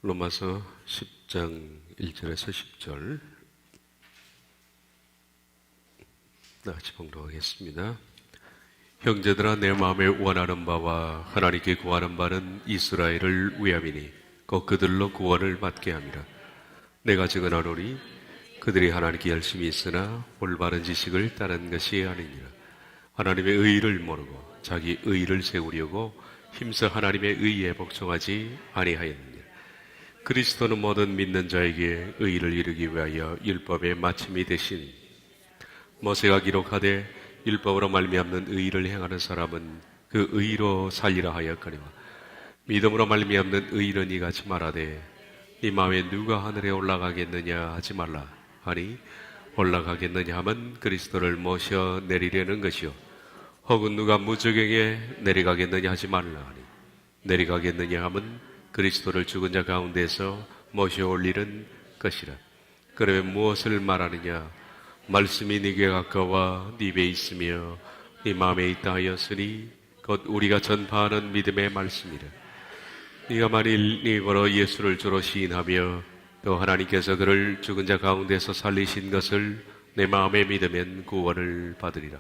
로마서 10장 1절에서 10절 같이 봉독하겠습니다. 형제들아, 내 마음에 원하는 바와 하나님께 구하는 바는 이스라엘을 위함이니 곧 그들로 구원을 받게 함이라. 내가 증언하노니 그들이 하나님께 열심히 있으나 올바른 지식을 따른 것이 아니니라. 하나님의 의의를 모르고 자기 의의를 세우려고 힘써 하나님의 의의에 복종하지 아니하였느니라. 그리스도는 모든 믿는 자에게 의의를 이루기 위하여 율법의 마침이 되시니 모세가 기록하되 율법으로 말미암는 의의를 행하는 사람은 그 의의로 살리라 하였거니와 믿음으로 말미암는 의의는 이같이 말하되 네 마음에 누가 하늘에 올라가겠느냐 하지 말라 하니 올라가겠느냐 하면 그리스도를 모셔 내리려는 것이요 혹은 누가 무저갱에 내려가겠느냐 하지 말라 하니 내려가겠느냐 하면 그리스도를 죽은 자 가운데서 모셔 올리는 것이라. 그러면 무엇을 말하느냐? 말씀이 네게 가까워 네 입에 있으며 네 마음에 있다 하였으니 곧 우리가 전파하는 믿음의 말씀이라. 네가 만일 네 걸어 예수를 주로 시인하며 또 하나님께서 그를 죽은 자 가운데서 살리신 것을 내 마음에 믿으면 구원을 받으리라.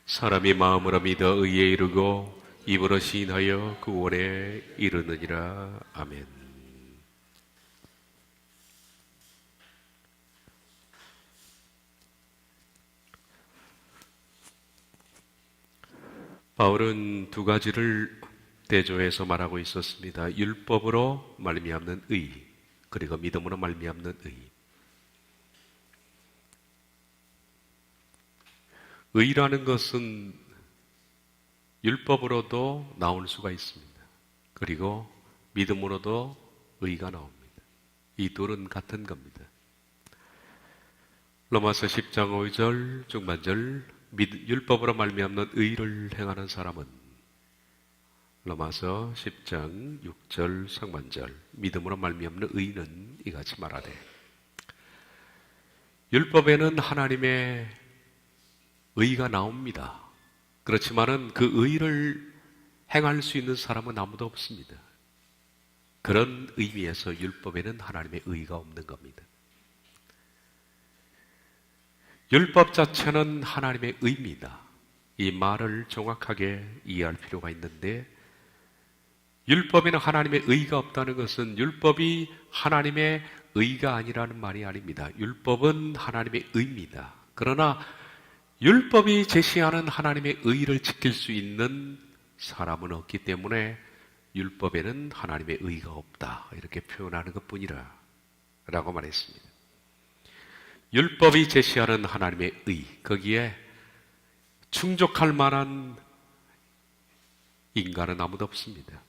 사람이 마음으로 믿어 의에 이르고 입으로 시인하여 구원에 이르느니라. 아멘. 바울은 두 가지를 대조해서 말하고 있었습니다. 율법으로 말미암는 의, 그리고 믿음으로 말미암는 의. 의라는 것은 율법으로도 나올 수가 있습니다. 그리고 믿음으로도 의가 나옵니다. 이 둘은 같은 겁니다. 로마서 10장 5절 중반절 율법으로 말미암는 의를 행하는 사람은 로마서 10장 6절 상반절 믿음으로 말미암는 의는 이같이 말하되 율법에는 하나님의 의가 나옵니다. 그렇지만은 그 의를 행할 수 있는 사람은 아무도 없습니다. 그런 의미에서 율법에는 하나님의 의가 없는 겁니다. 율법 자체는 하나님의 의입니다. 이 말을 정확하게 이해할 필요가 있는데 율법에는 하나님의 의가 없다는 것은 율법이 하나님의 의가 아니라는 말이 아닙니다. 율법은 하나님의 의입니다. 그러나 율법이 제시하는 하나님의 의를 지킬 수 있는 사람은 없기 때문에 율법에는 하나님의 의가 없다 이렇게 표현하는 것뿐이라 라고 말했습니다. 율법이 제시하는 하나님의 의, 거기에 충족할 만한 인간은 아무도 없습니다.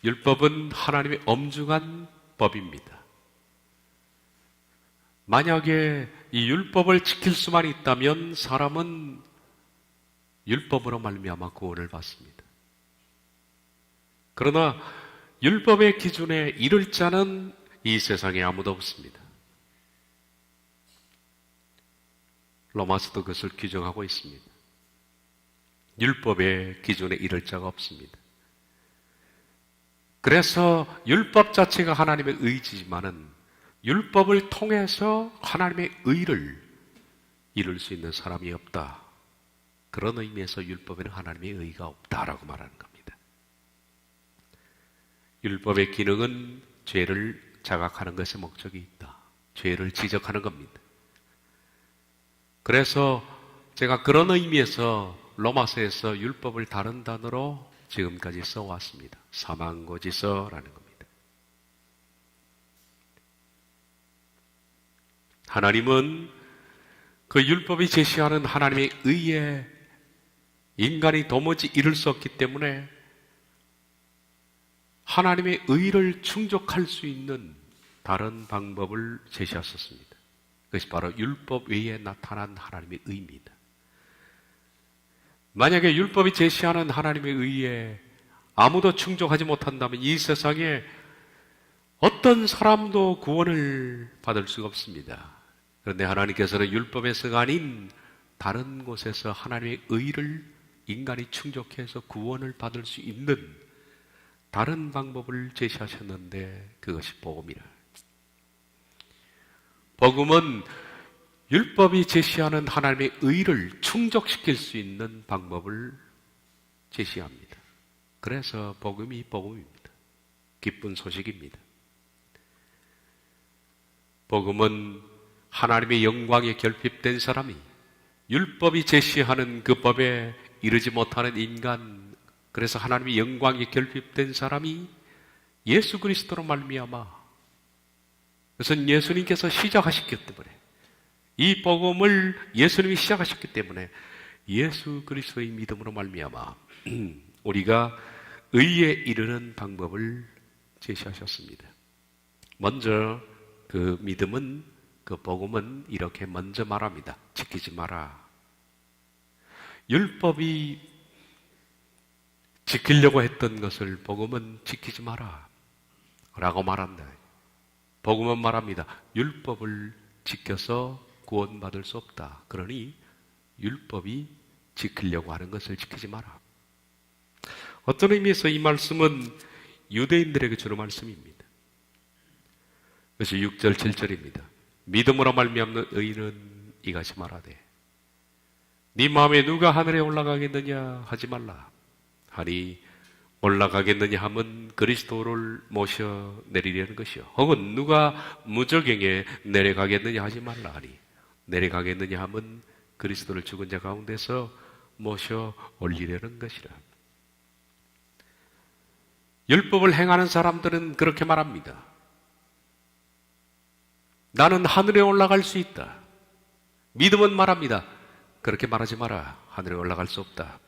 율법은 하나님의 엄중한 법입니다. 만약에 이 율법을 지킬 수만 있다면 사람은 율법으로 말미암아 구원을 받습니다. 그러나 율법의 기준에 이를 자는 이 세상에 아무도 없습니다. 로마서도 그것을 규정하고 있습니다. 율법의 기준에 이를 자가 없습니다. 그래서 율법 자체가 하나님의 의지지만은 율법을 통해서 하나님의 의를 이룰 수 있는 사람이 없다. 그런 의미에서 율법에는 하나님의 의가 없다라고 말하는 겁니다. 율법의 기능은 죄를 자각하는 것에 목적이 있다. 죄를 지적하는 겁니다. 그래서 제가 그런 의미에서 로마서에서 율법을 다른 단어로 지금까지 써왔습니다. 사망고지서라는 겁니다. 하나님은 그 율법이 제시하는 하나님의 의에 인간이 도무지 이룰 수 없기 때문에 하나님의 의를 충족할 수 있는 다른 방법을 제시하셨습니다. 그것이 바로 율법 외에 나타난 하나님의 의입니다. 만약에 율법이 제시하는 하나님의 의에 아무도 충족하지 못한다면 이 세상에 어떤 사람도 구원을 받을 수가 없습니다. 그런데 하나님께서는 율법에서가 아닌 다른 곳에서 하나님의 의를 인간이 충족해서 구원을 받을 수 있는 다른 방법을 제시하셨는데 그것이 복음이라. 복음은 율법이 제시하는 하나님의 의를 충족시킬 수 있는 방법을 제시합니다. 그래서 복음이 복음입니다. 기쁜 소식입니다. 복음은 하나님의 영광에 결핍된 사람이 율법이 제시하는 그 법에 이르지 못하는 인간, 그래서 하나님의 영광에 결핍된 사람이 예수 그리스도로 말미암아, 그것은 예수님께서 시작하셨기 때문에, 이 복음을 예수님이 시작하셨기 때문에 예수 그리스도의 믿음으로 말미암아 우리가 의에 이르는 방법을 제시하셨습니다. 먼저 그 믿음은, 그 복음은 이렇게 먼저 말합니다. 지키지 마라. 율법이 지키려고 했던 것을 복음은 지키지 마라 라고 말한다. 복음은 말합니다. 율법을 지켜서 구원받을 수 없다. 그러니 율법이 지키려고 하는 것을 지키지 마라. 어떤 의미에서 이 말씀은 유대인들에게 주는 말씀입니다. 그것이 6절 7절입니다. 믿음으로 말미암는 의인은 이같이 말하되 네 마음에 누가 하늘에 올라가겠느냐 하지 말라 하니 올라가겠느냐 함은 그리스도를 모셔 내리려는 것이요 혹은 누가 무저갱에 내려가겠느냐 하지 말라 하니 내려가겠느냐 함은 그리스도를 죽은 자 가운데서 모셔 올리려는 것이라. 율법을 행하는 사람들은 그렇게 말합니다. 나는 하늘에 올라갈 수 있다. 믿음은 말합니다. 그렇게 말하지 마라. 하늘에 올라갈 수 없다.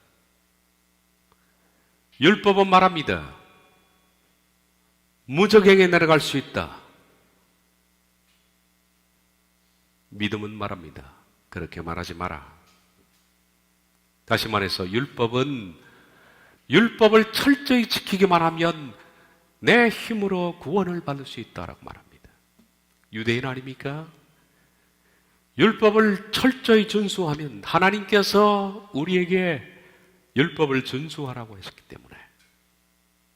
율법은 말합니다. 무저갱에 내려갈 수 있다. 믿음은 말합니다. 그렇게 말하지 마라. 다시 말해서 율법은 율법을 철저히 지키기만 하면 내 힘으로 구원을 받을 수 있다라고 말합니다. 유대인 아닙니까? 율법을 철저히 준수하면 하나님께서 우리에게 율법을 준수하라고 했기 때문에,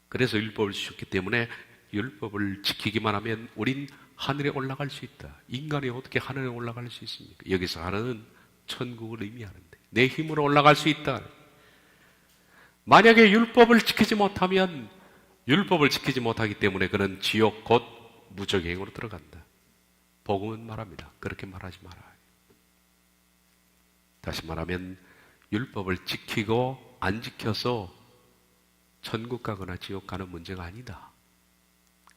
그래서 율법을 주셨기 때문에 율법을 지키기만 하면 우린 하늘에 올라갈 수 있다. 인간이 어떻게 하늘에 올라갈 수 있습니까? 여기서 하늘은 천국을 의미하는데 내 힘으로 올라갈 수 있다. 만약에 율법을 지키지 못하면, 율법을 지키지 못하기 때문에 그는 지옥 곧 무저갱으로 들어간다. 복음은 말합니다. 그렇게 말하지 마라. 다시 말하면 율법을 지키고 안 지켜서 천국 가거나 지옥 가는 문제가 아니다.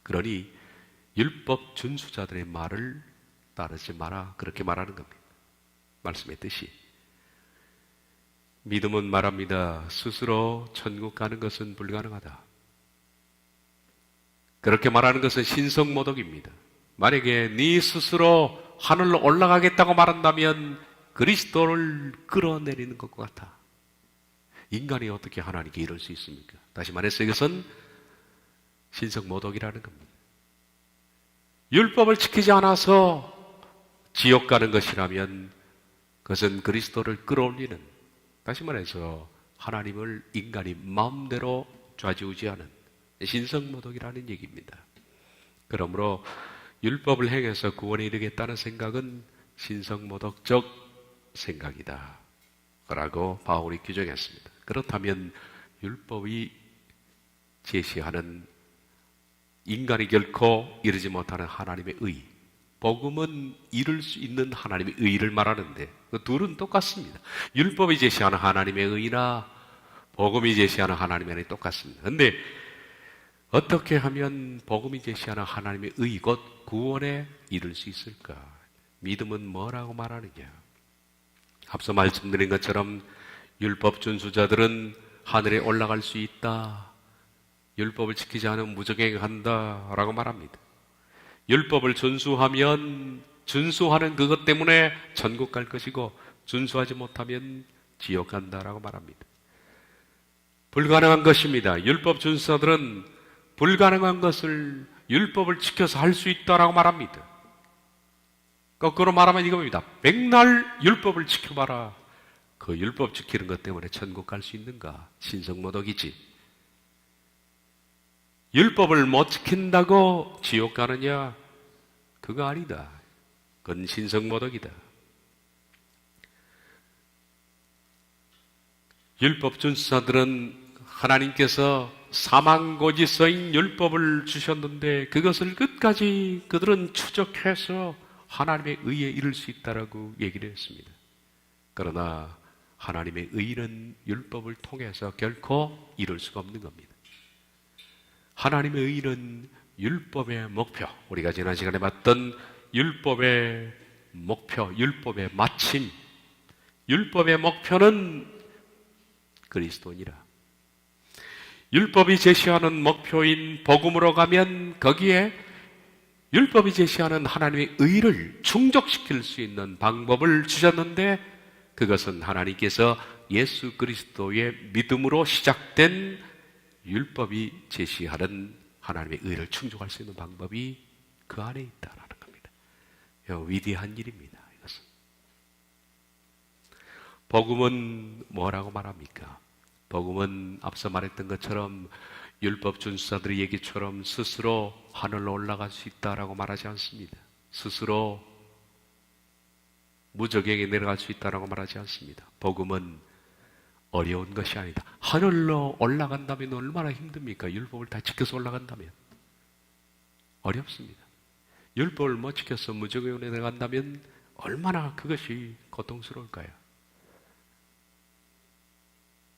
그러니 율법 준수자들의 말을 따르지 마라. 그렇게 말하는 겁니다. 말씀의 뜻이. 믿음은 말합니다. 스스로 천국 가는 것은 불가능하다. 그렇게 말하는 것은 신성모독입니다. 만약에 네 스스로 하늘로 올라가겠다고 말한다면 그리스도를 끌어내리는 것과 같아. 인간이 어떻게 하나님께 이룰 수 있습니까? 다시 말해서 이것은 신성모독이라는 겁니다. 율법을 지키지 않아서 지옥 가는 것이라면 그것은 그리스도를 끌어올리는, 다시 말해서 하나님을 인간이 마음대로 좌지우지하는 신성모독이라는 얘기입니다. 그러므로 율법을 행해서 구원에 이르겠다는 생각은 신성모독적 생각이다 라고 바울이 규정했습니다. 그렇다면 율법이 제시하는 인간이 결코 이루지 못하는 하나님의 의, 복음은 이룰 수 있는 하나님의 의를 말하는데 그 둘은 똑같습니다. 율법이 제시하는 하나님의 의나 복음이 제시하는 하나님의 의는 똑같습니다. 그런데 어떻게 하면 복음이 제시하는 하나님의 의, 곧 구원에 이룰 수 있을까? 믿음은 뭐라고 말하느냐? 앞서 말씀드린 것처럼 율법 준수자들은 하늘에 올라갈 수 있다. 율법을 지키지 않으면 무저갱에 간다 라고 말합니다. 율법을 준수하면 준수하는 그것 때문에 천국 갈 것이고 준수하지 못하면 지옥 간다라고 말합니다. 불가능한 것입니다. 율법 준수자들은 불가능한 것을 율법을 지켜서 할 수 있다라고 말합니다. 거꾸로 말하면 이겁니다. 백날 율법을 지켜봐라. 그 율법 지키는 것 때문에 천국 갈 수 있는가? 신성모독이지. 율법을 못 지킨다고 지옥 가느냐? 그거 아니다. 그건 신성모독이다. 율법 준수자들은 하나님께서 사망고지서인 율법을 주셨는데 그것을 끝까지 그들은 추적해서 하나님의 의에 이를 수 있다라고 얘기를 했습니다. 그러나 하나님의 의는 율법을 통해서 결코 이룰 수가 없는 겁니다. 하나님의 의는 율법의 목표, 우리가 지난 시간에 봤던 율법의 목표, 율법의 마침, 율법의 목표는 그리스도니라. 율법이 제시하는 목표인 복음으로 가면 거기에 율법이 제시하는 하나님의 의를 충족시킬 수 있는 방법을 주셨는데 그것은 하나님께서 예수 그리스도의 믿음으로 시작된 율법이 제시하는 하나님의 의를 충족할 수 있는 방법이 그 안에 있다라는 겁니다. 위대한 일입니다. 이것은. 복음은 뭐라고 말합니까? 복음은 앞서 말했던 것처럼 율법 준수자들의 얘기처럼 스스로 하늘로 올라갈 수 있다라고 말하지 않습니다. 스스로 무적에게 내려갈 수 있다라고 말하지 않습니다. 복음은 어려운 것이 아니다. 하늘로 올라간다면 얼마나 힘듭니까? 율법을 다 지켜서 올라간다면 어렵습니다. 율법을 못 지켜서 무적에 내려간다면 얼마나 그것이 고통스러울까요?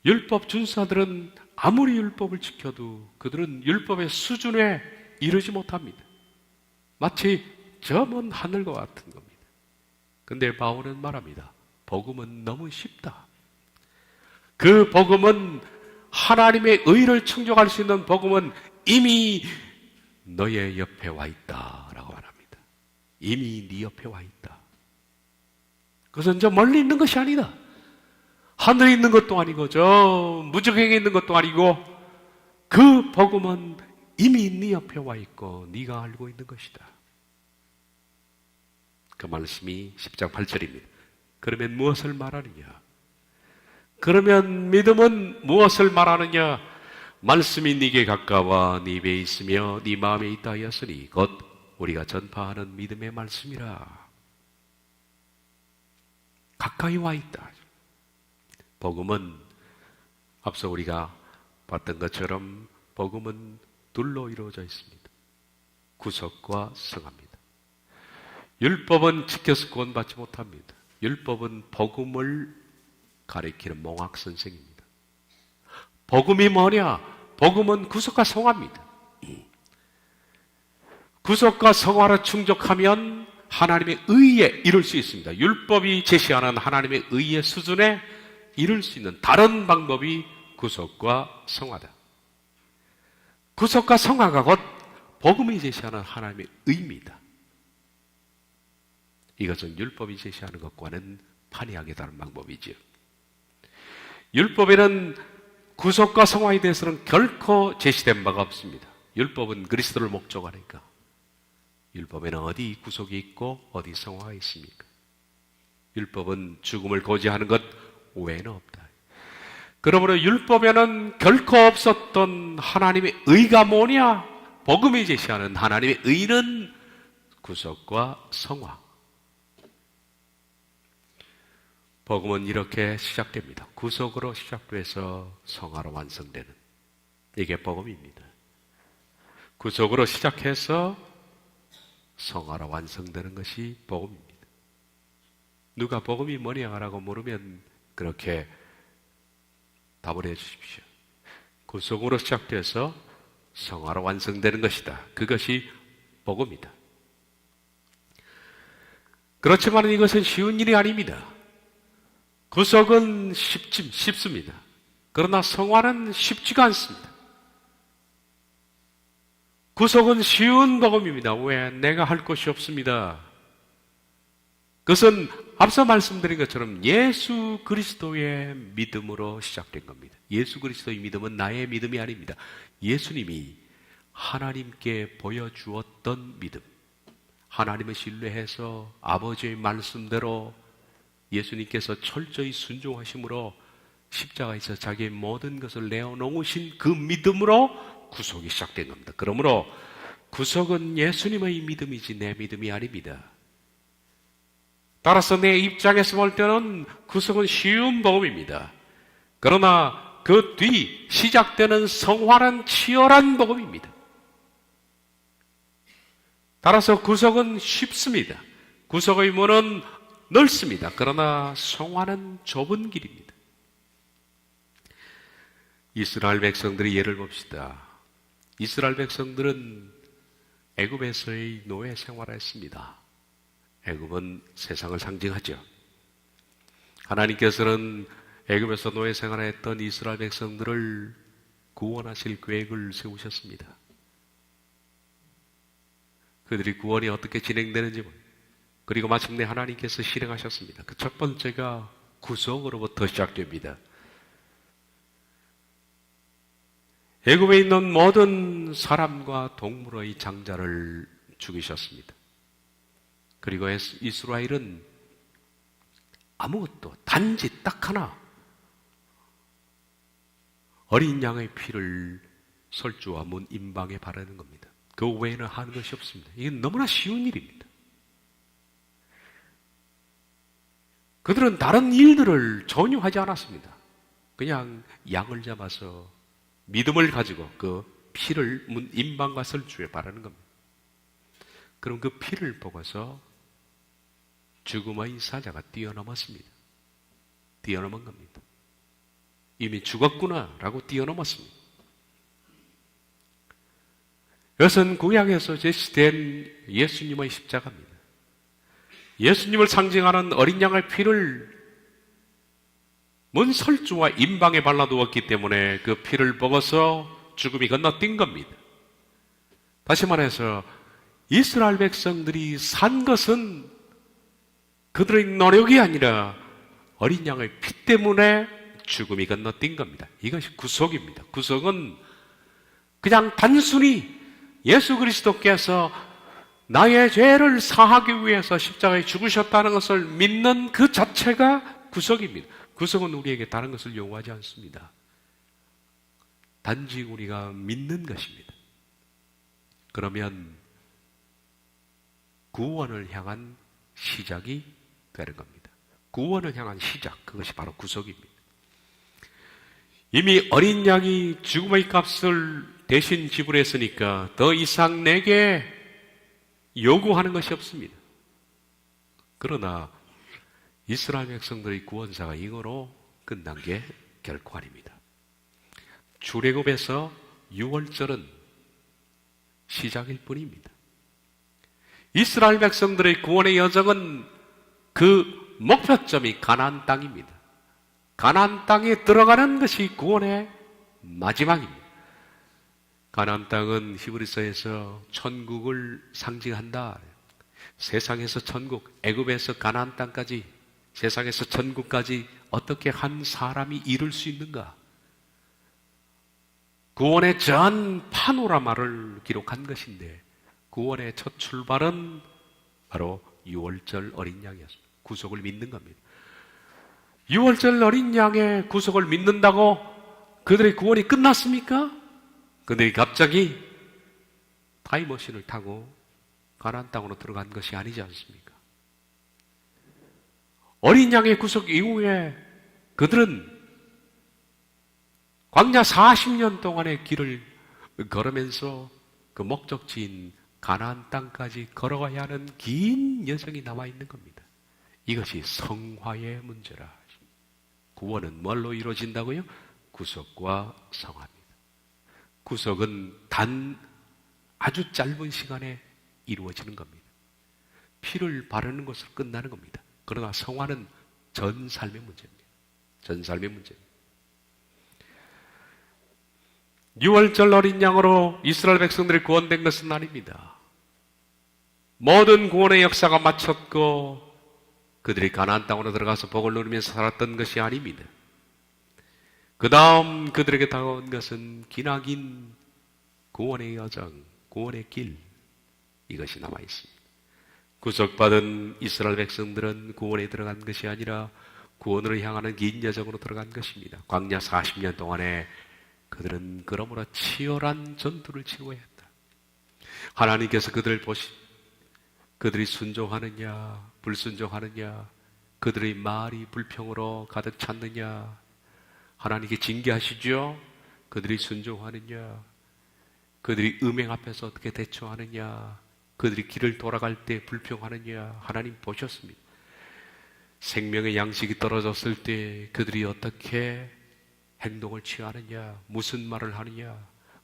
율법 준수자들은 아무리 율법을 지켜도 그들은 율법의 수준에 이르지 못합니다. 마치 저 먼 하늘과 같은 겁니다. 근데 바울은 말합니다. 복음은 너무 쉽다. 그 복음은 하나님의 의를 충족할 수 있는 복음은 이미 너의 옆에 와 있다라고 말합니다. 이미 네 옆에 와 있다. 그것은 저 멀리 있는 것이 아니다. 하늘에 있는 것도 아니고 저 무적행에 있는 것도 아니고 그 복음은 이미 네 옆에 와 있고 네가 알고 있는 것이다. 그 말씀이 10장 8절입니다. 그러면 무엇을 말하느냐? 그러면 믿음은 무엇을 말하느냐? 말씀이 네게 가까워 네 입에 있으며 네 마음에 있다 하였으니 곧 우리가 전파하는 믿음의 말씀이라. 가까이 와 있다. 복음은 앞서 우리가 봤던 것처럼 복음은 둘로 이루어져 있습니다. 구속과 성화입니다. 율법은 지켜서 구원받지 못합니다. 율법은 복음을 가리키는 몽학 선생입니다. 복음이 뭐냐? 복음은 구속과 성화입니다. 구속과 성화를 충족하면 하나님의 의에 이룰 수 있습니다. 율법이 제시하는 하나님의 의의 수준에 이룰 수 있는 다른 방법이 구속과 성화다. 구속과 성화가 곧 복음이 제시하는 하나님의 의입니다. 이것은 율법이 제시하는 것과는 판이하게 다른 방법이지요. 율법에는 구속과 성화에 대해서는 결코 제시된 바가 없습니다. 율법은 그리스도를 목적하니까. 율법에는 어디 구속이 있고 어디 성화가 있습니까? 율법은 죽음을 고지하는 것 외에는 없다. 그러므로 율법에는 결코 없었던 하나님의 의가 뭐냐? 복음이 제시하는 하나님의 의는 구속과 성화. 복음은 이렇게 시작됩니다. 구속으로 시작돼서 성화로 완성되는 이게 복음입니다. 구속으로 시작해서 성화로 완성되는 것이 복음입니다. 누가 복음이 뭐냐라고 물으면 그렇게 답을 해 주십시오. 구속으로 시작돼서 성화로 완성되는 것이다. 그것이 복음이다. 그렇지만 이것은 쉬운 일이 아닙니다. 구속은 쉽습니다. 그러나 성화는 쉽지가 않습니다. 구속은 쉬운 복음입니다. 왜? 내가 할 것이 없습니다. 그것은 앞서 말씀드린 것처럼 예수 그리스도의 믿음으로 시작된 겁니다. 예수 그리스도의 믿음은 나의 믿음이 아닙니다. 예수님이 하나님께 보여주었던 믿음, 하나님을 신뢰해서 아버지의 말씀대로 예수님께서 철저히 순종하심으로 십자가에서 자기의 모든 것을 내어놓으신 그 믿음으로 구속이 시작된 겁니다. 그러므로 구속은 예수님의 믿음이지 내 믿음이 아닙니다. 따라서 내 입장에서 볼 때는 구속은 쉬운 복음입니다. 그러나 그 뒤 시작되는 성화는 치열한 복음입니다. 따라서 구속은 쉽습니다. 구속의 문은 넓습니다. 그러나 성화는 좁은 길입니다. 이스라엘 백성들의 예를 봅시다. 이스라엘 백성들은 애굽에서의 노예 생활을 했습니다. 애굽은 세상을 상징하죠. 하나님께서는 애굽에서 노예 생활했던 이스라엘 백성들을 구원하실 계획을 세우셨습니다. 그들이 구원이 어떻게 진행되는지 그리고 마침내 하나님께서 실행하셨습니다. 그 첫 번째가 구속으로부터 시작됩니다. 애굽에 있는 모든 사람과 동물의 장자를 죽이셨습니다. 그리고 이스라엘은 아무것도 단지 딱 하나 어린 양의 피를 설주와 문 임방에 바르는 겁니다. 그 외에는 하는 것이 없습니다. 이게 너무나 쉬운 일입니다. 그들은 다른 일들을 전혀 하지 않았습니다. 그냥 양을 잡아서 믿음을 가지고 그 피를 문 임방과 설주에 바르는 겁니다. 그럼 그 피를 보고서 죽음의 사자가 뛰어넘었습니다. 뛰어넘은 겁니다. 이미 죽었구나라고 뛰어넘었습니다. 이것은 구약에서 제시된 예수님의 십자가입니다. 예수님을 상징하는 어린 양의 피를 문 설주와 임방에 발라두었기 때문에 그 피를 먹어서 죽음이 건너뛴 겁니다. 다시 말해서 이스라엘 백성들이 산 것은 그들의 노력이 아니라 어린 양의 피 때문에 죽음이 건너뛴 겁니다. 이것이 구속입니다. 구속은 그냥 단순히 예수 그리스도께서 나의 죄를 사하기 위해서 십자가에 죽으셨다는 것을 믿는 그 자체가 구속입니다. 구속은 우리에게 다른 것을 요구하지 않습니다. 단지 우리가 믿는 것입니다. 그러면 구원을 향한 시작이 되는 겁니다. 구원을 향한 시작, 그것이 바로 구속입니다. 이미 어린 양이 죽음의 값을 대신 지불했으니까 더 이상 내게 요구하는 것이 없습니다. 그러나 이스라엘 백성들의 구원사가 이거로 끝난 게 결코 아닙니다. 출애굽에서 6월절은 시작일 뿐입니다. 이스라엘 백성들의 구원의 여정은 그 목표점이 가나안 땅입니다. 가나안 땅에 들어가는 것이 구원의 마지막입니다. 가나안 땅은 히브리서에서 천국을 상징한다. 세상에서 천국, 애굽에서 가나안 땅까지, 세상에서 천국까지 어떻게 한 사람이 이룰 수 있는가? 구원의 전 파노라마를 기록한 것인데 구원의 첫 출발은 바로 6월절 어린 양이었습니다. 구속을 믿는 겁니다. 6월절 어린 양의 구속을 믿는다고 그들의 구원이 끝났습니까? 그들이 갑자기 타임머신을 타고 가나안 땅으로 들어간 것이 아니지 않습니까? 어린 양의 구속 이후에 그들은 광야 40년 동안의 길을 걸으면서 그 목적지인 가나안 땅까지 걸어가야 하는 긴 여정이 남아 있는 겁니다. 이것이 성화의 문제라. 구원은 뭘로 이루어진다고요? 구속과 성화입니다. 구속은 단 아주 짧은 시간에 이루어지는 겁니다. 피를 바르는 것으로 끝나는 겁니다. 그러나 성화는 전 삶의 문제입니다. 전 삶의 문제입니다. 6월절 어린 양으로 이스라엘 백성들이 구원된 것은 아닙니다. 모든 구원의 역사가 마쳤고 그들이 가나안 땅으로 들어가서 복을 누리면서 살았던 것이 아닙니다. 그 다음 그들에게 다가온 것은 기나긴 구원의 여정, 구원의 길, 이것이 남아 있습니다. 구속받은 이스라엘 백성들은 구원에 들어간 것이 아니라 구원으로 향하는 긴 여정으로 들어간 것입니다. 광야 40년 동안에 그들은 그러므로 치열한 전투를 치러야 했다. 하나님께서 그들을 그들이 순종하느냐 불순종하느냐, 그들의 말이 불평으로 가득 찼느냐, 하나님께 징계하시죠. 그들이 순종하느냐, 그들이 음행 앞에서 어떻게 대처하느냐, 그들이 길을 돌아갈 때 불평하느냐, 하나님 보셨습니다. 생명의 양식이 떨어졌을 때 그들이 어떻게 행동을 취하느냐, 무슨 말을 하느냐,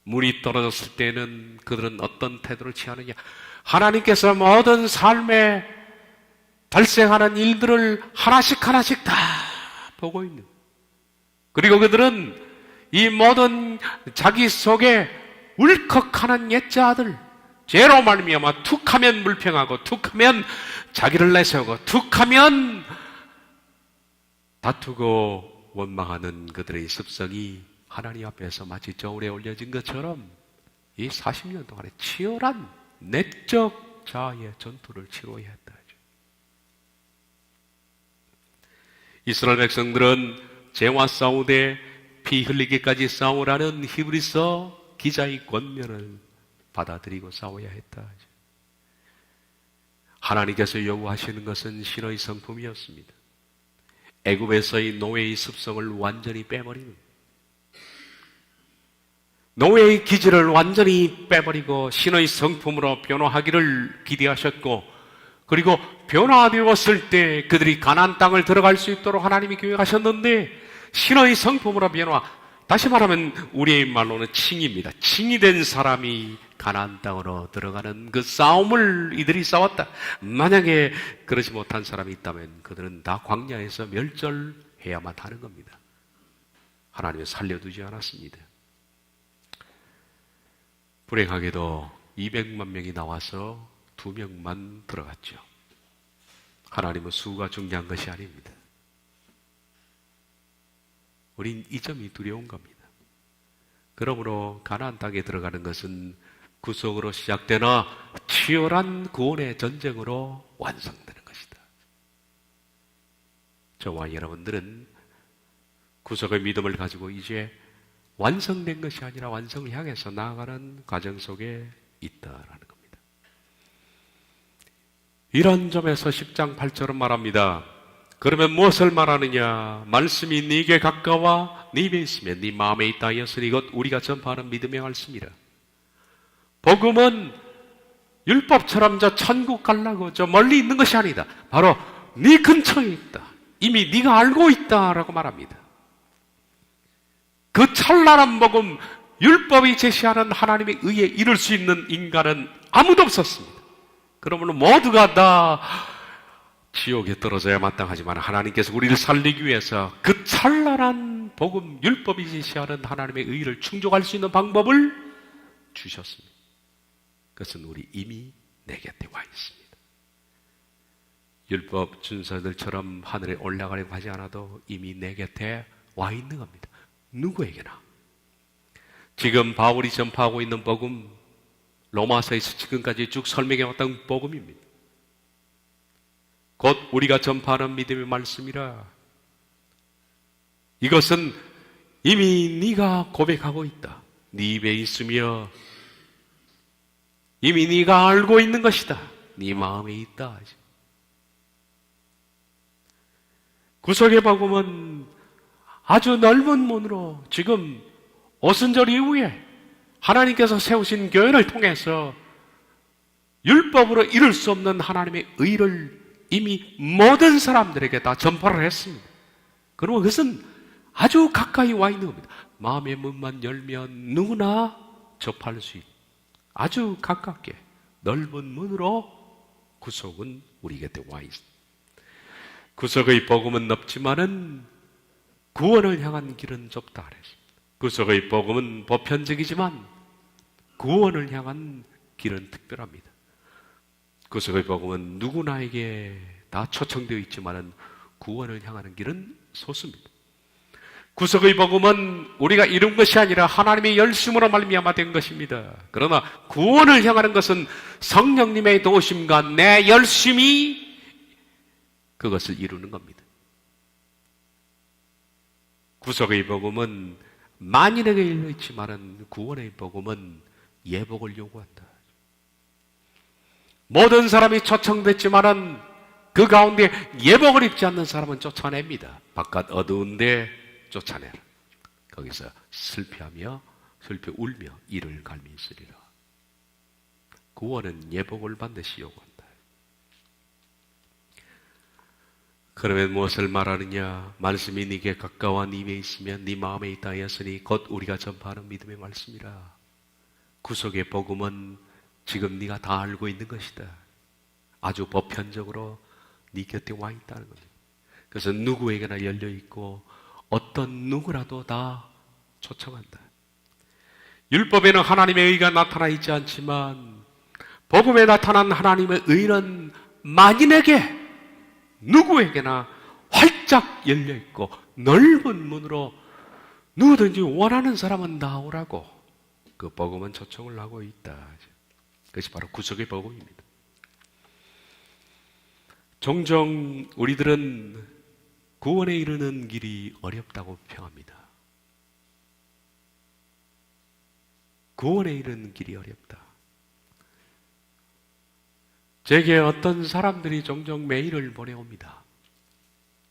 물이 떨어졌을 때는 그들은 어떤 태도를 취하느냐, 하나님께서 모든 삶에 발생하는 일들을 하나씩 다 보고 있는, 그리고 그들은 이 모든 자기 속에 울컥하는 옛자들, 죄로 말미암아 툭하면 불평하고 툭하면 자기를 내세우고 툭하면 다투고 원망하는 그들의 습성이 하나님 앞에서 마치 저울에 올려진 것처럼 이 40년 동안에 치열한 내적 자아의 전투를 치러야 했다. 이스라엘 백성들은 죄와 싸우되 피 흘리기까지 싸우라는 히브리서 기자의 권면을 받아들이고 싸워야 했다. 하나님께서 요구하시는 것은 신의 성품이었습니다. 애굽에서의 노예의 습성을 완전히 빼버리는, 노예의 기질을 완전히 빼버리고 신의 성품으로 변화하기를 기대하셨고, 그리고 변화되었을 때 그들이 가나안 땅을 들어갈 수 있도록 하나님이 계획하셨는데, 신의 성품으로 변화, 다시 말하면 우리의 말로는 칭입니다. 칭이 된 사람이 가나안 땅으로 들어가는 그 싸움을 이들이 싸웠다. 만약에 그러지 못한 사람이 있다면 그들은 다 광야에서 멸절해야만 하는 겁니다. 하나님은 살려두지 않았습니다. 불행하게도 200만 명이 나와서 2명만 들어갔죠. 하나님은 수가 중요한 것이 아닙니다. 우린 이 점이 두려운 겁니다. 그러므로 가나안 땅에 들어가는 것은 구속으로 시작되나 치열한 구원의 전쟁으로 완성되는 것이다. 저와 여러분들은 구속의 믿음을 가지고 이제 완성된 것이 아니라 완성을 향해서 나아가는 과정 속에 있다라는 겁니다. 이런 점에서 10장 8절은 말합니다. 그러면 무엇을 말하느냐? 말씀이 네게 가까워 네 입에 있으면 네 마음에 있다 하였으니 이것 우리가 전파하는 믿음의 말씀이라. 복음은 율법처럼 저 천국 가려고 저 멀리 있는 것이 아니다. 바로 네 근처에 있다. 이미 네가 알고 있다라고 말합니다. 그 찬란한 복음, 율법이 제시하는 하나님의 의에 이룰 수 있는 인간은 아무도 없었습니다. 그러므로 모두가 다 지옥에 떨어져야 마땅하지만 하나님께서 우리를 살리기 위해서 그 찬란한 복음, 율법이 제시하는 하나님의 의를 충족할 수 있는 방법을 주셨습니다. 그것은 우리 이미 내 곁에 와 있습니다. 율법 준사들처럼 하늘에 올라가려고 하지 않아도 이미 내 곁에 와 있는 겁니다. 누구에게나. 지금 바울이 전파하고 있는 복음, 로마서에서 지금까지 쭉 설명해왔던 복음입니다. 곧 우리가 전파하는 믿음의 말씀이라. 이것은 이미 네가 고백하고 있다. 네 입에 있으며 이미 네가 알고 있는 것이다. 네 마음에 있다. 구속의 복음은 아주 넓은 문으로 지금 오순절 이후에 하나님께서 세우신 교회를 통해서 율법으로 이룰 수 없는 하나님의 의를 이미 모든 사람들에게 다 전파를 했습니다. 그러면 그것은 아주 가까이 와 있는 겁니다. 마음의 문만 열면 누구나 접할 수 있는 아주 가깝게 넓은 문으로 구속은 우리 곁에 와 있습니다. 구속의 복음은 넓지만은 구원을 향한 길은 좁다 그랬습니다. 구속의 복음은 보편적이지만 구원을 향한 길은 특별합니다. 구속의 복음은 누구나에게 다 초청되어 있지만은 구원을 향하는 길은 소수입니다. 구속의 복음은 우리가 이룬 것이 아니라 하나님의 열심으로 말미암아 된 것입니다. 그러나 구원을 향하는 것은 성령님의 도우심과 내 열심이 그것을 이루는 겁니다. 구속의 복음은 만인에게 열려있지만은 구원의 복음은 예복을 요구한다. 모든 사람이 초청됐지만은 그 가운데 예복을 입지 않는 사람은 쫓아냅니다. 바깥 어두운데 쫓아내라. 거기서 슬피 울며 이를 갈미 있으리라. 구원은 예복을 반드시 요구한다. 그러면 무엇을 말하느냐? 말씀이 네게 가까워 네 입에 있으면 네 마음에 있다 하였으니 곧 우리가 전파하는 믿음의 말씀이라. 구속의 복음은 지금 네가 다 알고 있는 것이다. 아주 보편적으로 네 곁에 와 있다는 겁니다. 그래서 누구에게나 열려 있고 어떤 누구라도 다 초청한다. 율법에는 하나님의 의가 나타나 있지 않지만 복음에 나타난 하나님의 의는 만인에게 누구에게나 활짝 열려 있고 넓은 문으로 누구든지 원하는 사람은 나오라고 그 복음은 초청을 하고 있다. 그것이 바로 구속의 복음입니다. 종종 우리들은 구원에 이르는 길이 어렵다고 평합니다. 구원에 이르는 길이 어렵다. 제게 어떤 사람들이 종종 메일을 보내옵니다.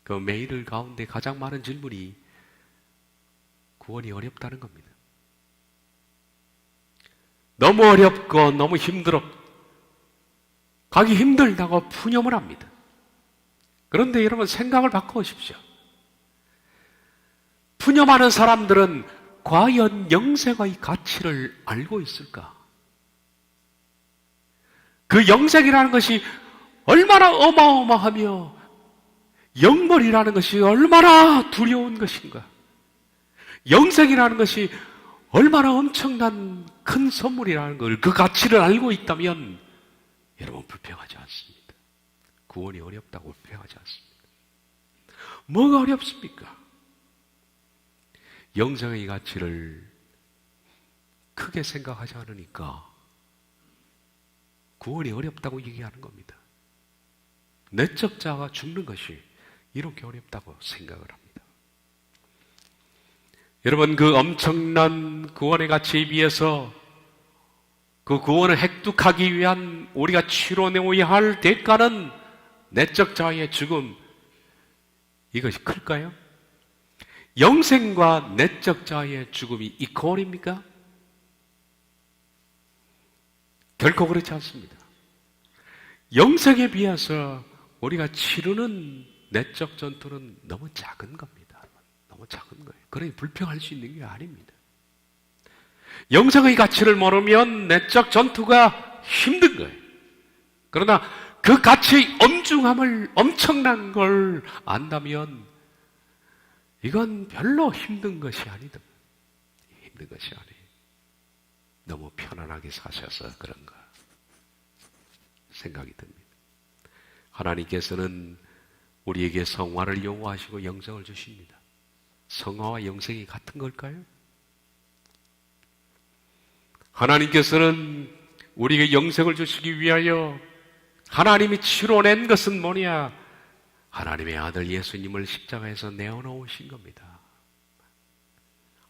그 메일 가운데 가장 많은 질문이 구원이 어렵다는 겁니다. 너무 어렵고 너무 가기 힘들다고 푸념을 합니다. 그런데 여러분 생각을 바꿔보십시오. 푸념하는 사람들은 과연 영생의 가치를 알고 있을까? 그 영생이라는 것이 얼마나 어마어마하며 영벌이라는 것이 얼마나 두려운 것인가? 영생이라는 것이 얼마나 엄청난 큰 선물이라는 걸, 그 가치를 알고 있다면 여러분 불평하지 않습니다. 구원이 어렵다고 불평하지 않습니다. 뭐가 어렵습니까? 영생의 가치를 크게 생각하지 않으니까 구원이 어렵다고 얘기하는 겁니다. 내적 자가 죽는 것이 이렇게 어렵다고 생각을 합니다. 여러분, 그 엄청난 구원의 가치에 비해서 그 구원을 획득하기 위한 우리가 치러내어야 할 대가는 내적 자의 죽음, 이것이 클까요? 영생과 내적 자의 죽음이 이퀄입니까? 결코 그렇지 않습니다. 영생에 비해서 우리가 치르는 내적 전투는 너무 작은 겁니다. 너무 작은 거예요. 그러니 불평할 수 있는 게 아닙니다. 영생의 가치를 모르면 내적 전투가 힘든 거예요. 그러나 그 가치의 엄중함을, 엄청난 걸 안다면 이건 별로 힘든 것이 아니다. 힘든 것이 아니에요. 너무 편안하게 사셔서 그런가 생각이 듭니다. 하나님께서는 우리에게 성화를 요구하시고 영생을 주십니다. 성화와 영생이 같은 걸까요? 하나님께서는 우리에게 영생을 주시기 위하여 하나님이 치러낸 것은 뭐냐? 하나님의 아들 예수님을 십자가에서 내어놓으신 겁니다.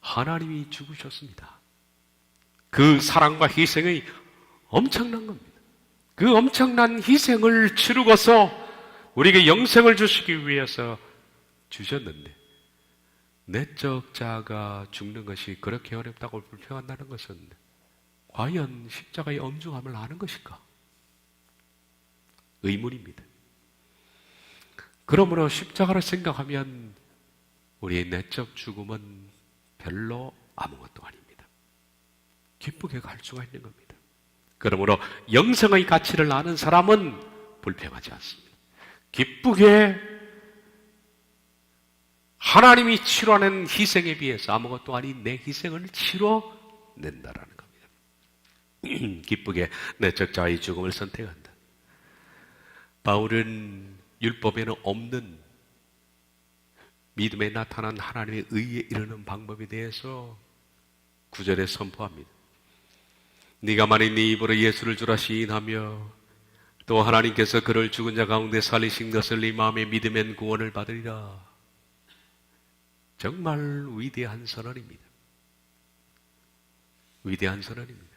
하나님이 죽으셨습니다. 그 사랑과 희생이 엄청난 겁니다. 그 엄청난 희생을 치르고서 우리에게 영생을 주시기 위해서 주셨는데 내적 자가 죽는 것이 그렇게 어렵다고 불평한다는 것은 과연 십자가의 엄중함을 아는 것일까? 의문입니다. 그러므로 십자가를 생각하면 우리의 내적 죽음은 별로 아무것도 아닙니다. 기쁘게 갈 수가 있는 겁니다. 그러므로 영생의 가치를 아는 사람은 불평하지 않습니다. 기쁘게 하나님이 치러낸 희생에 비해서 아무것도 아닌 내 희생을 치러낸다라는 겁니다. 기쁘게 내적 자의 죽음을 선택한다. 바울은 율법에는 없는 믿음에 나타난 하나님의 의에 이르는 방법에 대해서 9절에 선포합니다. 네가 만일 네 입으로 예수를 주라 시인하며 또 하나님께서 그를 죽은 자 가운데 살리신 것을 네 마음에 믿으면 구원을 받으리라. 정말 위대한 선언입니다. 위대한 선언입니다.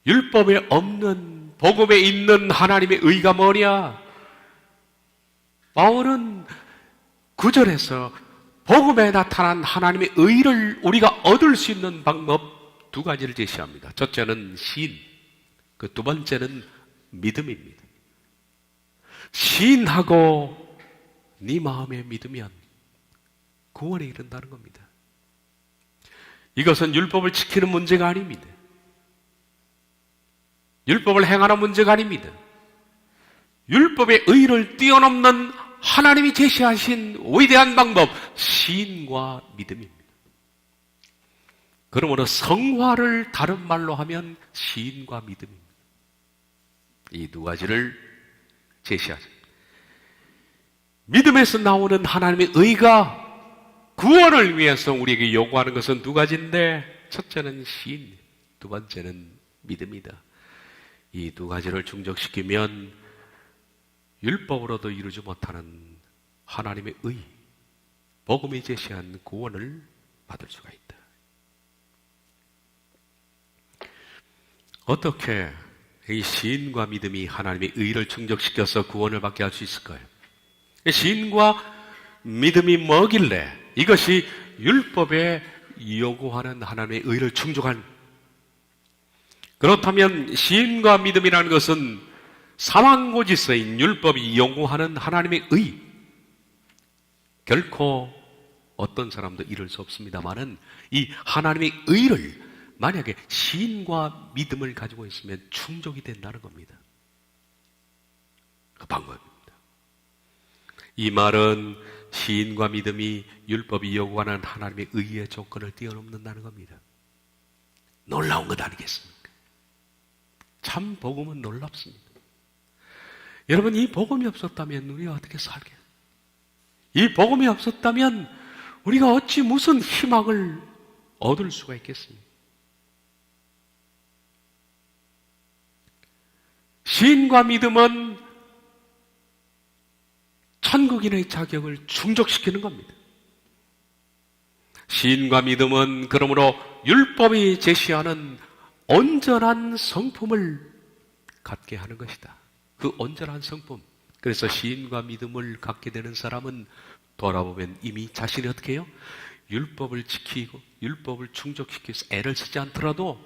율법에 없는 복음에 있는 하나님의 의가 뭐냐? 바울은 9절에서 복음에 나타난 하나님의 의를 우리가 얻을 수 있는 방법 두 가지를 제시합니다. 첫째는 시인, 그 두 번째는 믿음입니다. 시인하고 네 마음에 믿으면 구원에 이른다는 겁니다. 이것은 율법을 지키는 문제가 아닙니다. 율법을 행하는 문제가 아닙니다. 율법의 의를 뛰어넘는 하나님이 제시하신 위대한 방법, 시인과 믿음입니다. 그러므로 성화를 다른 말로 하면 시인과 믿음입니다. 이 두 가지를 제시하죠. 믿음에서 나오는 하나님의 의가 구원을 위해서 우리에게 요구하는 것은 두 가지인데, 첫째는 시인, 두 번째는 믿음이다. 이 두 가지를 충족시키면 율법으로도 이루지 못하는 하나님의 의, 복음이 제시한 구원을 받을 수가 있다. 어떻게 이 시인과 믿음이 하나님의 의를 충족시켜서 구원을 받게 할 수 있을까요? 시인과 믿음이 뭐길래 이것이 율법에 요구하는 하나님의 의를 충족한, 그렇다면 시인과 믿음이라는 것은 사망고지서인 율법이 요구하는 하나님의 의, 결코 어떤 사람도 이룰 수 없습니다만은 이 하나님의 의를 만약에 시인과 믿음을 가지고 있으면 충족이 된다는 겁니다. 그 방법입니다. 이 말은 시인과 믿음이 율법이 요구하는 하나님의 의의 조건을 뛰어넘는다는 겁니다. 놀라운 것 아니겠습니까? 참 복음은 놀랍습니다. 여러분, 이 복음이 없었다면 우리가 어떻게 살게? 이 복음이 없었다면 우리가 어찌 무슨 희망을 얻을 수가 있겠습니까? 시인과 믿음은 천국인의 자격을 충족시키는 겁니다. 시인과 믿음은 그러므로 율법이 제시하는 온전한 성품을 갖게 하는 것이다. 그 온전한 성품. 그래서 시인과 믿음을 갖게 되는 사람은 돌아보면 이미 자신이 어떻게 해요? 율법을 지키고 율법을 충족시키기 위해서 애를 쓰지 않더라도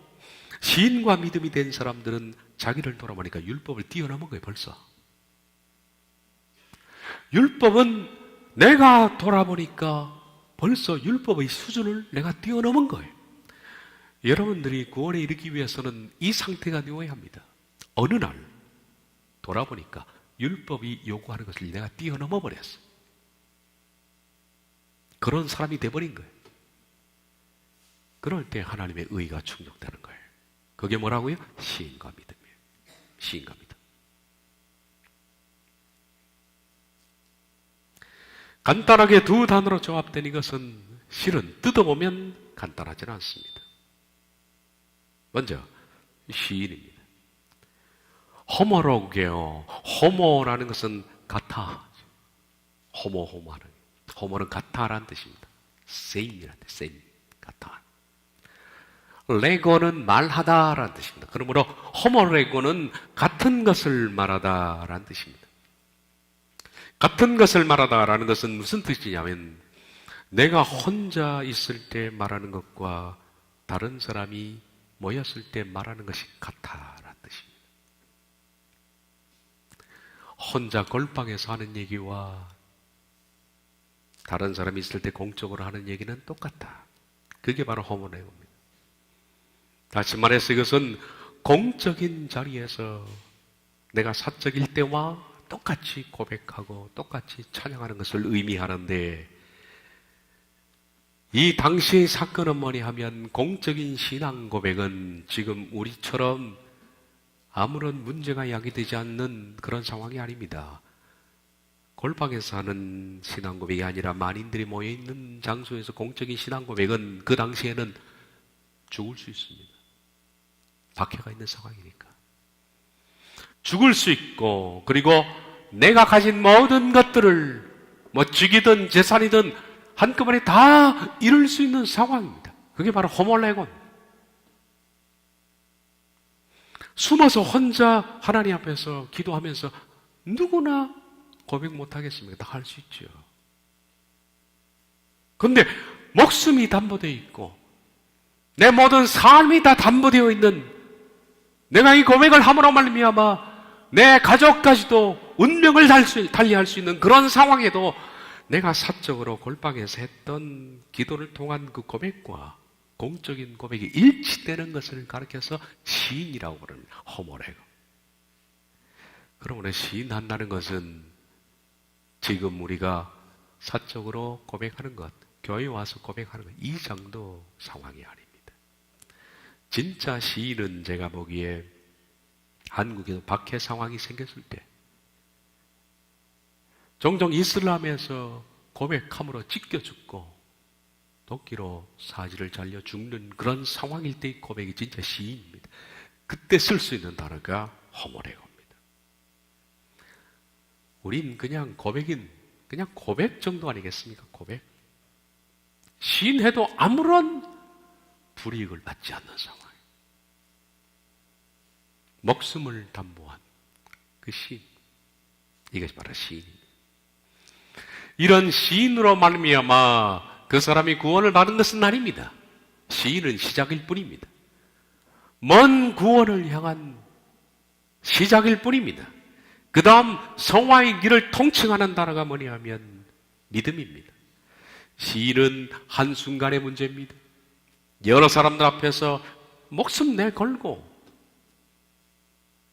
시인과 믿음이 된 사람들은 자기를 돌아보니까 율법을 뛰어넘은 거예요, 벌써. 율법은 내가 돌아보니까 벌써 율법의 수준을 내가 뛰어넘은 거예요. 여러분들이 구원에 이르기 위해서는 이 상태가 되어야 합니다. 어느 날 돌아보니까 율법이 요구하는 것을 내가 뛰어넘어 버렸어. 그런 사람이 돼버린 거예요. 그럴 때 하나님의 의가 충족되는 거예요. 그게 뭐라고요? 시인과 믿음이에요. 시인과 믿음. 간단하게 두 단어로 조합된 이것은 실은 뜯어보면 간단하지는 않습니다. 먼저 시인입니다. 호모로게요. 호모라는 것은 같아. 호모하는. 호모는 같아라는 뜻입니다. same이라는 뜻. same. 같아. 레고는 말하다라는 뜻입니다. 그러므로 호모레고는 같은 것을 말하다라는 뜻입니다. 같은 것을 말하다라는 것은 무슨 뜻이냐면 내가 혼자 있을 때 말하는 것과 다른 사람이 모였을 때 말하는 것이 같다라는 뜻입니다. 혼자 골방에서 하는 얘기와 다른 사람이 있을 때 공적으로 하는 얘기는 똑같다. 그게 바로 호모레고입니다. 다시 말해서 이것은 공적인 자리에서 내가 사적일 때와 똑같이 고백하고 똑같이 찬양하는 것을 의미하는데, 이 당시의 사건은 뭐냐 하면 공적인 신앙 고백은 지금 우리처럼 아무런 문제가 야기되지 않는 그런 상황이 아닙니다. 골방에서 하는 신앙 고백이 아니라 만인들이 모여있는 장소에서 공적인 신앙 고백은 그 당시에는 죽을 수 있습니다. 박해가 있는 상황이니까. 죽을 수 있고, 그리고 내가 가진 모든 것들을 뭐 직이든 재산이든 한꺼번에 다 잃을 수 있는 상황입니다. 그게 바로 호몰레곤. 숨어서 혼자 하나님 앞에서 기도하면서 누구나 고백 못하겠습니까? 다 할 수 있죠. 그런데 목숨이 담보되어 있고 내 모든 삶이 다 담보되어 있는, 내가 이 고백을 함으로 말미암아 내 가족까지도 운명을 달리할 수 있는 그런 상황에도 내가 사적으로 골방에서 했던 기도를 통한 그 고백과 공적인 고백이 일치되는 것을 가르쳐서 시인이라고 부릅니다. 호모레고. 그러므로 시인한다는 것은 지금 우리가 사적으로 고백하는 것, 교회 와서 고백하는 것, 이 정도 상황이 아닙니다. 진짜 시인은 제가 보기에 한국에서 박해 상황이 생겼을 때 종종 이슬람에서 고백함으로 찢겨 죽고 도끼로 사지를 잘려 죽는 그런 상황일 때의 고백이 진짜 시인입니다. 그때 쓸 수 있는 단어가 호모레고입니다. 우린 그냥 그냥 고백 정도 아니겠습니까? 고백. 시인해도 아무런 불이익을 받지 않는 상황. 목숨을 담보한 그 시인. 이것이 바로 시인입니다. 이런 시인으로 말미암아 그 사람이 구원을 받은 것은 아닙니다. 시인은 시작일 뿐입니다. 먼 구원을 향한 시작일 뿐입니다. 그 다음 성화의 길을 통칭하는 단어가 뭐냐면 믿음입니다. 시인은 한순간의 문제입니다. 여러 사람들 앞에서 목숨 내걸고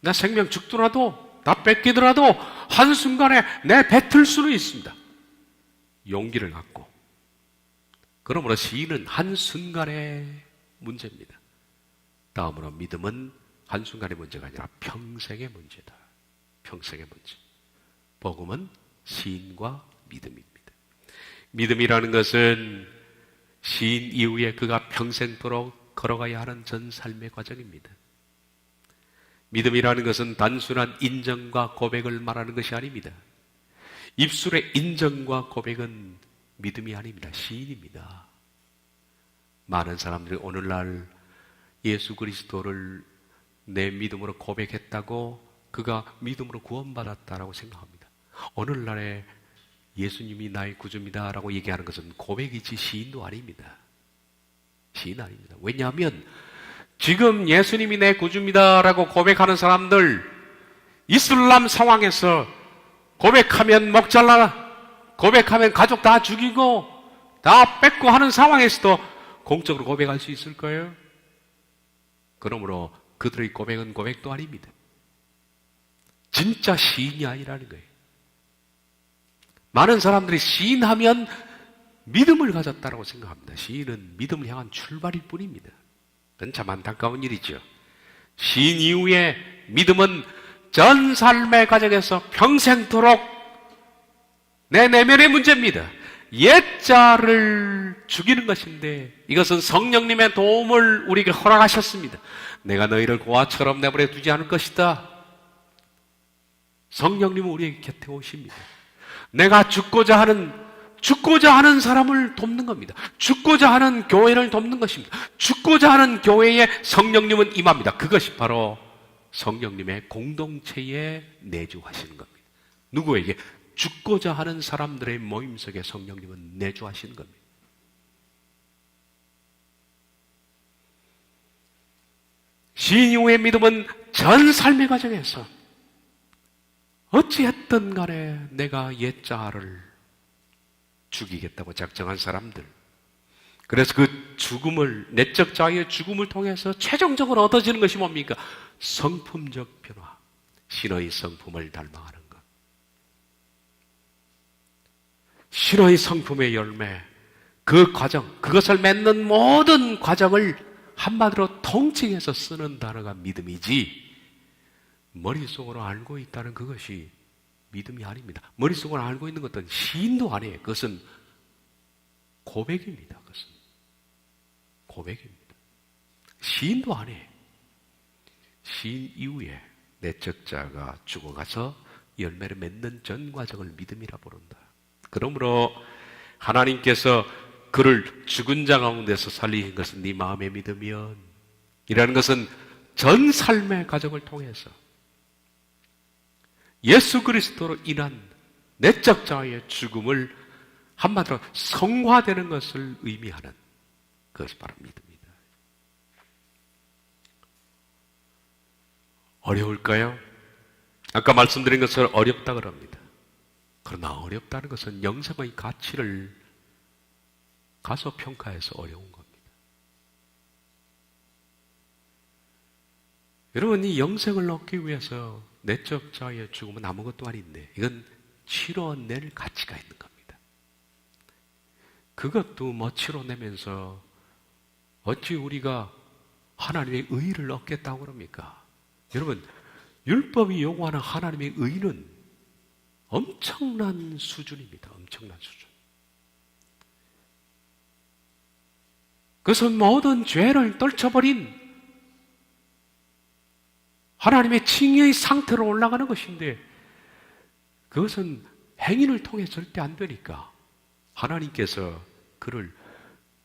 내 생명 죽더라도 나 뺏기더라도 한순간에 내 뱉을 수는 있습니다. 용기를 갖고. 그러므로 시인은 한순간의 문제입니다. 다음으로 믿음은 한순간의 문제가 아니라 평생의 문제다. 평생의 문제. 복음은 시인과 믿음입니다. 믿음이라는 것은 시인 이후에 그가 평생도록 걸어가야 하는 전 삶의 과정입니다. 믿음이라는 것은 단순한 인정과 고백을 말하는 것이 아닙니다. 입술의 인정과 고백은 믿음이 아닙니다. 시인입니다. 많은 사람들이 오늘날 예수 그리스도를 내 믿음으로 고백했다고 그가 믿음으로 구원받았다라고 생각합니다. 오늘날에 예수님이 나의 구주입니다 라고 얘기하는 것은 고백이지 시인도 아닙니다. 시인 아닙니다. 왜냐하면 지금 예수님이 내 구주입니다 라고 고백하는 사람들, 이슬람 상황에서 고백하면 목 잘라, 고백하면 가족 다 죽이고 다 뺏고 하는 상황에서도 공적으로 고백할 수 있을까요? 그러므로 그들의 고백은 고백도 아닙니다. 진짜 시인이 아니라는 거예요. 많은 사람들이 시인하면 믿음을 가졌다고 생각합니다. 시인은 믿음을 향한 출발일 뿐입니다. 그건 참 안타까운 일이죠. 시인 이후에 믿음은 전 삶의 과정에서 평생토록 내 내면의 문제입니다. 옛자를 죽이는 것인데 이것은 성령님의 도움을 우리에게 허락하셨습니다. 내가 너희를 고아처럼 내버려 두지 않을 것이다. 성령님은 우리에게 곁에 오십니다. 내가 죽고자 하는 사람을 돕는 겁니다. 죽고자 하는 교회를 돕는 것입니다. 죽고자 하는 교회에 성령님은 임합니다. 그것이 바로 성령님의 공동체에 내주하시는 겁니다. 누구에게? 죽고자 하는 사람들의 모임 속에 성령님은 내주하시는 겁니다. 시인 이후의 믿음은 전 삶의 과정에서 어찌했든 간에 내가 옛자를 죽이겠다고 작정한 사람들, 그래서 그 죽음을, 내적 자유의 죽음을 통해서 최종적으로 얻어지는 것이 뭡니까? 성품적 변화, 신의 성품을 닮아가는 것. 신의 성품의 열매, 그 과정, 그것을 맺는 모든 과정을 한마디로 통칭해서 쓰는 단어가 믿음이지, 머릿속으로 알고 있다는 그것이 믿음이 아닙니다. 머릿속으로 알고 있는 것은 시인도 아니에요. 그것은 고백입니다. 그것은 고백입니다. 시인도 아니에요. 시인 이후에 내적 자가 죽어가서 열매를 맺는 전 과정을 믿음이라 부른다. 그러므로 하나님께서 그를 죽은 자 가운데서 살리신 것은 네 마음에 믿으면, 이라는 것은 전 삶의 과정을 통해서 예수 그리스도로 인한 내적 자아의 죽음을 한마디로 성화되는 것을 의미하는 그것이 바로 믿음이다. 어려울까요? 아까 말씀드린 것처럼 어렵다 그럽니다. 그러나 어렵다는 것은 영생의 가치를 가소평가해서 어려운 겁니다. 여러분, 이 영생을 얻기 위해서 내적 자아의 죽음은 아무것도 아닌데 이건 치러낼 가치가 있는 겁니다. 그것도 뭐 치러내면서 어찌 우리가 하나님의 의를 얻겠다고 그럽니까? 여러분, 율법이 요구하는 하나님의 의는 엄청난 수준입니다. 엄청난 수준. 그것은 모든 죄를 떨쳐버린 하나님의 칭의의 상태로 올라가는 것인데, 그것은 행인을 통해 절대 안 되니까 하나님께서 그를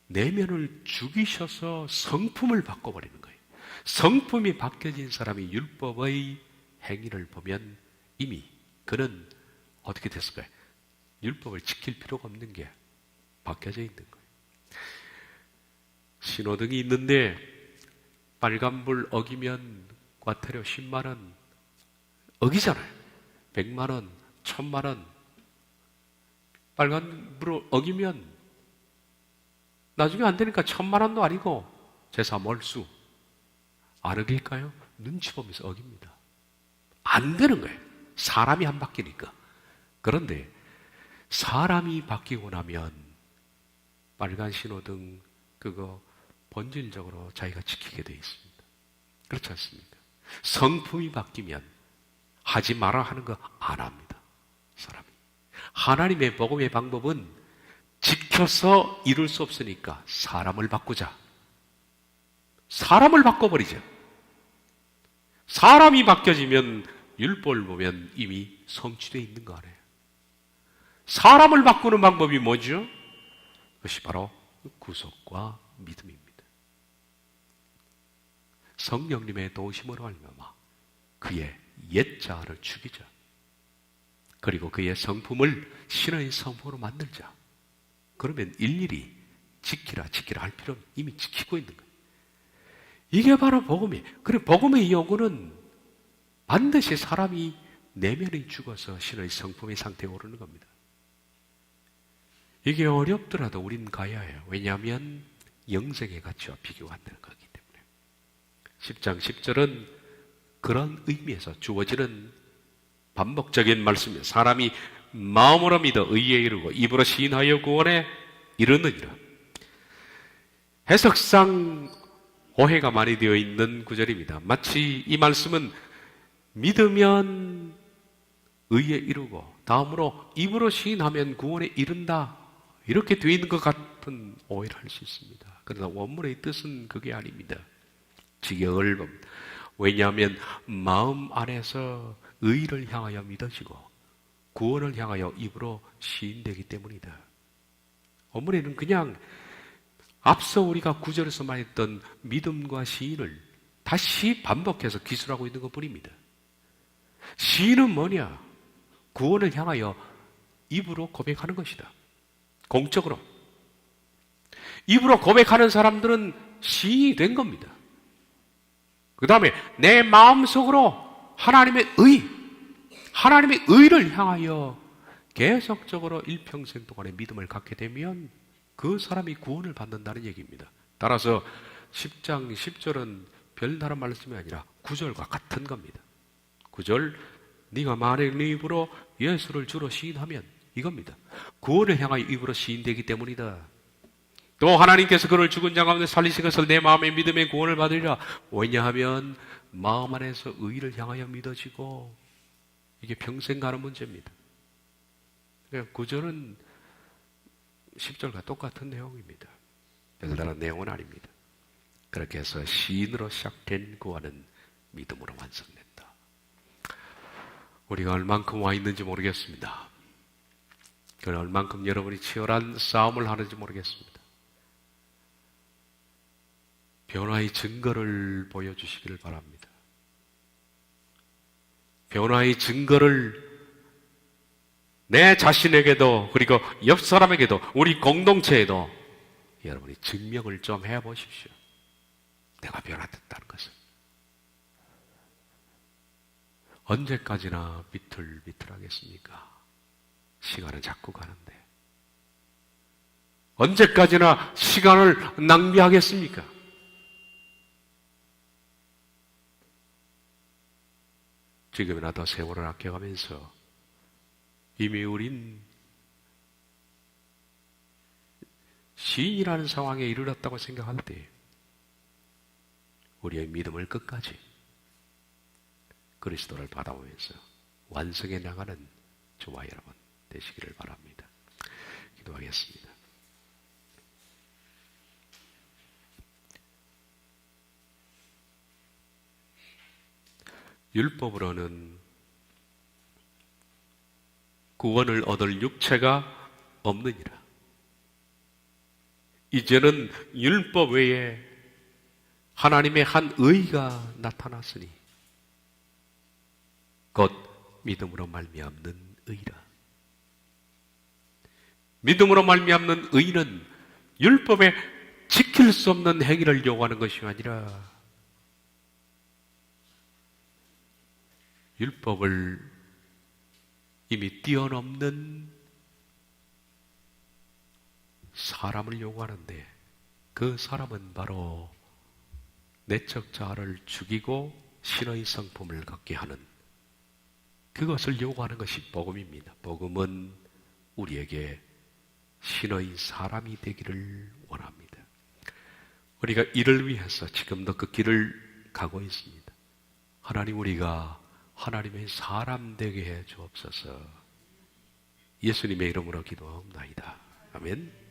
내면을 죽이셔서 성품을 바꿔버리는 거예요. 성품이 바뀌어진 사람이 율법의 행위를 보면 이미 그는 어떻게 됐을까요? 율법을 지킬 필요가 없는 게 바뀌어져 있는 거예요. 신호등이 있는데 빨간불 어기면 과태료 10만 원, 어기잖아요. 100만 원, 1000만 원. 빨간불을 어기면 나중에 안 되니까 1000만 원도 아니고 제사 몰수. 안 어길까요? 눈치 보면서 어깁니다. 안 되는 거예요. 사람이 안 바뀌니까. 그런데 사람이 바뀌고 나면 빨간 신호등 그거 본질적으로 자기가 지키게 되어 있습니다. 그렇지 않습니까? 성품이 바뀌면 하지 마라 하는 거 안 합니다. 사람이. 하나님의 복음의 방법은 지켜서 이룰 수 없으니까 사람을 바꾸자. 사람을 바꿔버리자. 사람이 바뀌어지면 율법을 보면 이미 성취되어 있는 거 아니에요. 사람을 바꾸는 방법이 뭐죠? 그것이 바로 구속과 믿음입니다. 성령님의 도우심으로 말미암아 그의 옛자아를 죽이자. 그리고 그의 성품을 신의 성품으로 만들자. 그러면 일일이 지키라 할 필요는 이미 지키고 있는 거예요. 이게 바로 복음이에요. 그리고 복음의 요구는 반드시 사람이 내면이 죽어서 신의 성품의 상태에 오르는 겁니다. 이게 어렵더라도 우린 가야 해요. 왜냐하면 영생의 가치와 비교가 안 되는 거기 때문에. 10장 10절은 그런 의미에서 주어지는 반복적인 말씀이에요. 사람이 마음으로 믿어 의에 이르고 입으로 시인하여 구원에 이르느니라. 해석상 오해가 많이 되어 있는 구절입니다. 마치 이 말씀은 믿으면 의에 이르고 다음으로 입으로 시인하면 구원에 이른다 이렇게 되어 있는 것 같은 오해를 할 수 있습니다. 그러나 원문의 뜻은 그게 아닙니다. 직역을 봅니다. 왜냐하면 마음 안에서 의를 향하여 믿어지고 구원을 향하여 입으로 시인되기 때문이다. 원문에는 그냥 앞서 우리가 구절에서 말했던 믿음과 시인을 다시 반복해서 기술하고 있는 것뿐입니다. 시인은 뭐냐? 구원을 향하여 입으로 고백하는 것이다. 공적으로. 입으로 고백하는 사람들은 시인이 된 겁니다. 그 다음에 내 마음속으로 하나님의 의를 향하여 계속적으로 일평생 동안의 믿음을 갖게 되면 그 사람이 구원을 받는다는 얘기입니다. 따라서 10장 10절은 별다른 말씀이 아니라 9절과 같은 겁니다. 9절, 네가 만일 네 입으로 예수를 주로 시인하면 이겁니다. 구원을 향하여 입으로 시인되기 때문이다. 또 하나님께서 그를 죽은 자 가운데 살리신 것을 내 마음의 믿음의 구원을 받으리라. 왜냐하면 마음 안에서 의를 향하여 믿어지고 이게 평생 가는 문제입니다. 그러니까 9절은 10절과 똑같은 내용입니다. 별다른 내용은 아닙니다. 그렇게 해서 시인으로 시작된 구원은 믿음으로 완성된다. 우리가 얼만큼 와 있는지 모르겠습니다. 그건 얼만큼 여러분이 치열한 싸움을 하는지 모르겠습니다. 변화의 증거를 보여주시기를 바랍니다. 변화의 증거를 내 자신에게도 그리고 옆 사람에게도 우리 공동체에도 여러분이 증명을 좀 해보십시오. 내가 변화됐다는 것을. 언제까지나 비틀비틀하겠습니까? 시간은 자꾸 가는데. 언제까지나 시간을 낭비하겠습니까? 지금이나 더 세월을 아껴가면서 이미 우린 시인이라는 상황에 이르렀다고 생각할 때 우리의 믿음을 끝까지 그리스도를 받아오면서 완성해 나가는 저와 여러분 되시기를 바랍니다. 기도하겠습니다. 율법으로는 구원을 얻을 육체가 없느니라. 이제는 율법 외에 하나님의 한 의가 나타났으니 곧 믿음으로 말미암는 의라. 믿음으로 말미암는 의는 율법에 지킬 수 없는 행위를 요구하는 것이 아니라 율법을 이미 뛰어넘는 사람을 요구하는데 그 사람은 바로 내적 자아를 죽이고 신의 성품을 갖게 하는 그것을 요구하는 것이 복음입니다. 복음은 우리에게 신의 사람이 되기를 원합니다. 우리가 이를 위해서 지금도 그 길을 가고 있습니다. 하나님, 우리가 하나님의 사람 되게 해 주옵소서. 예수님의 이름으로 기도하옵나이다. 아멘.